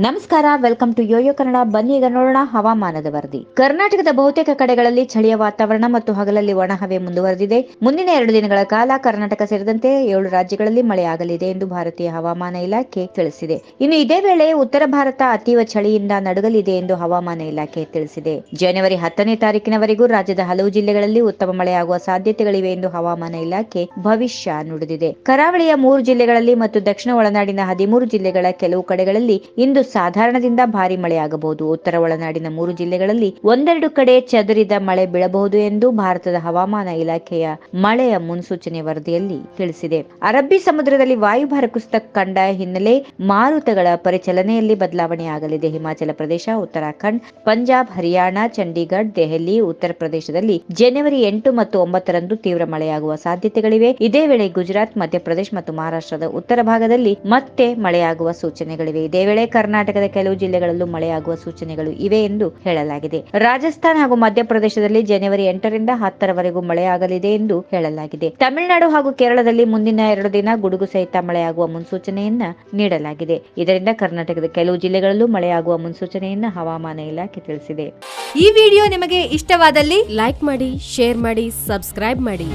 ನಮಸ್ಕಾರ, welcome to Yoyo Kannada. ಬನ್ನಿ ಈಗ ನೋಡೋಣ ಹವಾಮಾನದ ವರದಿ. ಕರ್ನಾಟಕದ ಬಹುತೇಕ ಕಡೆಗಳಲ್ಲಿ ಚಳಿಯ ವಾತಾವರಣ ಮತ್ತು ಹಗಲಲ್ಲಿ ಒಣಹವೆ ಮುಂದುವರೆದಿದೆ. ಮುಂದಿನ 2 ದಿನಗಳ ಕಾಲ ಕರ್ನಾಟಕ ಸೇರಿದಂತೆ 7 ರಾಜ್ಯಗಳಲ್ಲಿ ಮಳೆಯಾಗಲಿದೆ ಎಂದು ಭಾರತೀಯ ಹವಾಮಾನ ಇಲಾಖೆ ತಿಳಿಸಿದೆ. ಇನ್ನು ಇದೇ ವೇಳೆ ಉತ್ತರ ಭಾರತ ಅತೀವ ಚಳಿಯಿಂದ ನಡುಗಲಿದೆ ಎಂದು ಹವಾಮಾನ ಇಲಾಖೆ ತಿಳಿಸಿದೆ. ಜನವರಿ 10ನೇ ತಾರೀಕಿನವರೆಗೂ ರಾಜ್ಯದ ಹಲವು ಜಿಲ್ಲೆಗಳಲ್ಲಿ ಉತ್ತಮ ಮಳೆಯಾಗುವ ಸಾಧ್ಯತೆಗಳಿವೆ ಎಂದು ಹವಾಮಾನ ಇಲಾಖೆ ಭವಿಷ್ಯ ನುಡಿದಿದೆ. ಕರಾವಳಿಯ 3 ಜಿಲ್ಲೆಗಳಲ್ಲಿ ಮತ್ತು ದಕ್ಷಿಣ ಒಳನಾಡಿನ 13 ಜಿಲ್ಲೆಗಳ ಕೆಲವು ಕಡೆಗಳಲ್ಲಿ ಇಂದು ಸಾಧಾರಣದಿಂದ ಭಾರಿ ಮಳೆಯಾಗಬಹುದು. ಉತ್ತರ ಒಳನಾಡಿನ 3 ಜಿಲ್ಲೆಗಳಲ್ಲಿ ಒಂದೆರಡು ಕಡೆ ಚದುರಿದ ಮಳೆ ಬೀಳಬಹುದು ಎಂದು ಭಾರತದ ಹವಾಮಾನ ಇಲಾಖೆಯ ಮಳೆಯ ಮುನ್ಸೂಚನೆ ವರದಿಯಲ್ಲಿ ತಿಳಿಸಿದೆ. ಅರಬ್ಬಿ ಸಮುದ್ರದಲ್ಲಿ ವಾಯುಭಾರ ಕುಸಿತ ಕಂಡ ಹಿನ್ನೆಲೆ ಮಾರುತಗಳ ಪರಿಚಲನೆಯಲ್ಲಿ ಬದಲಾವಣೆಯಾಗಲಿದೆ. ಹಿಮಾಚಲ ಪ್ರದೇಶ, ಉತ್ತರಾಖಂಡ್, ಪಂಜಾಬ್, ಹರಿಯಾಣ, ಚಂಡೀಗಢ, ದೆಹಲಿ, ಉತ್ತರ ಪ್ರದೇಶದಲ್ಲಿ ಜನವರಿ 8 ಮತ್ತು 9ರಂದು ತೀವ್ರ ಮಳೆಯಾಗುವ ಸಾಧ್ಯತೆಗಳಿವೆ. ಇದೇ ವೇಳೆ ಗುಜರಾತ್, ಮಧ್ಯಪ್ರದೇಶ ಮತ್ತು ಮಹಾರಾಷ್ಟ್ರದ ಉತ್ತರ ಭಾಗದಲ್ಲಿ ಮತ್ತೆ ಮಳೆಯಾಗುವ ಸೂಚನೆಗಳಿವೆ. ಇದೇ ವೇಳೆ ಕರ್ನಾಟಕದ ಕೆಲವು ಜಿಲ್ಲೆಗಳಲ್ಲೂ ಮಳೆಯಾಗುವ ಸೂಚನೆಗಳು ಇವೆ ಎಂದು ಹೇಳಲಾಗಿದೆ. ರಾಜಸ್ಥಾನ ಹಾಗೂ ಮಧ್ಯಪ್ರದೇಶದಲ್ಲಿ ಜನವರಿ 8ರಿಂದ 10ರವರೆಗೂ ಮಳೆಯಾಗಲಿದೆ ಎಂದು ಹೇಳಲಾಗಿದೆ. ತಮಿಳುನಾಡು ಹಾಗೂ ಕೇರಳದಲ್ಲಿ ಮುಂದಿನ 2 ದಿನ ಗುಡುಗು ಸಹಿತ ಮಳೆಯಾಗುವ ಮುನ್ಸೂಚನೆಯನ್ನ ನೀಡಲಾಗಿದೆ. ಇದರಿಂದ ಕರ್ನಾಟಕದ ಕೆಲವು ಜಿಲ್ಲೆಗಳಲ್ಲೂ ಮಳೆಯಾಗುವ ಮುನ್ಸೂಚನೆಯನ್ನ ಹವಾಮಾನ ಇಲಾಖೆ ತಿಳಿಸಿದೆ. ಈ ವಿಡಿಯೋ ನಿಮಗೆ ಇಷ್ಟವಾದಲ್ಲಿ ಲೈಕ್ ಮಾಡಿ, ಶೇರ್ ಮಾಡಿ, ಸಬ್ಸ್ಕ್ರೈಬ್ ಮಾಡಿ.